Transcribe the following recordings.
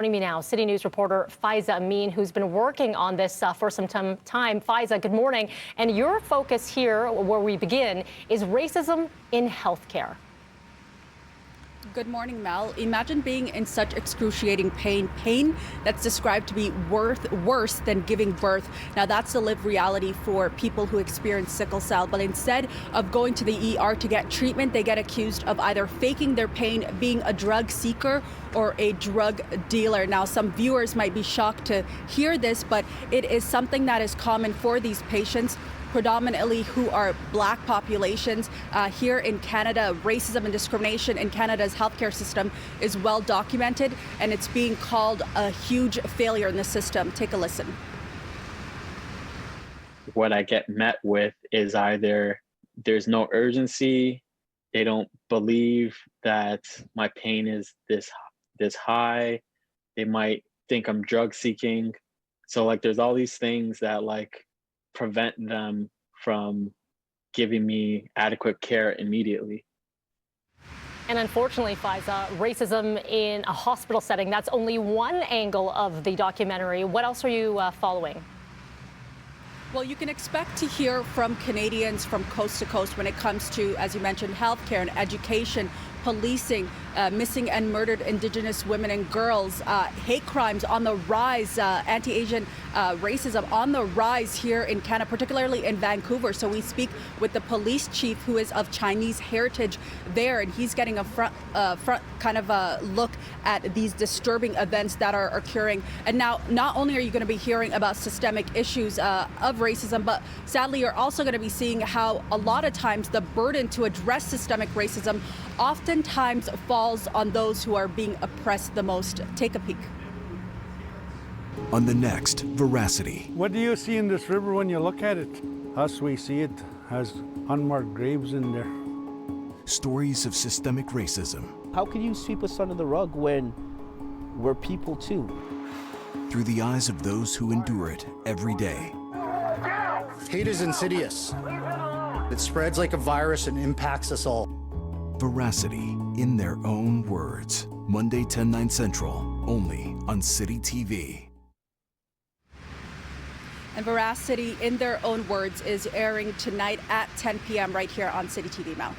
Joining me now, City News reporter Faiza Amin, who's been working on this for some time. Faiza, good morning. And your focus here, where we begin, is racism in healthcare. Good morning, Mel. Imagine being in such excruciating pain that's described to be worse than giving birth. Now, that's the lived reality for people who experience sickle cell. But instead of going to the ER to get treatment, they get accused of either faking their pain, being a drug seeker, or a drug dealer. Now, some viewers might be shocked to hear this, but it is something that is common for these patients, predominantly who are Black populations. Here in Canada, racism and discrimination in Canada's healthcare system is well documented, and it's being called a huge failure in the system. Take a listen. What I get met with is either there's no urgency, they don't believe that my pain is this high, they might think I'm drug seeking. So like there's all these things that like prevent them from giving me adequate care immediately. And unfortunately, Faiza, racism in a hospital setting, that's only one angle of the documentary. What else are you following? Well, you can expect to hear from Canadians from coast to coast when it comes to, as you mentioned, healthcare and education, policing, missing and murdered Indigenous women and girls, hate crimes on the rise, anti-Asian racism on the rise here in Canada, particularly in Vancouver. So we speak with the police chief, who is of Chinese heritage there, and he's getting a front kind of a look at these disturbing events that are occurring. And now, not only are you going to be hearing about systemic issues of racism, but sadly, you're also going to be seeing how a lot of times the burden to address systemic racism oftentimes falls on those who are being oppressed the most. Take a peek. On the next VeraCity. What do you see in this river when you look at it? Us, we see it has unmarked graves in there. Stories of systemic racism. How can you sweep us under the rug when we're people too? Through the eyes of those who endure it every day. Hate is insidious. It spreads like a virus and impacts us all. VeraCity, in their own words. Monday, 10/9 Central, only on Citytv. And VeraCity, in their own words, is airing tonight at 10 p.m. right here on Citytv, Mel.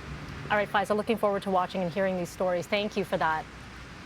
All right, Faiza, looking forward to watching and hearing these stories. Thank you for that.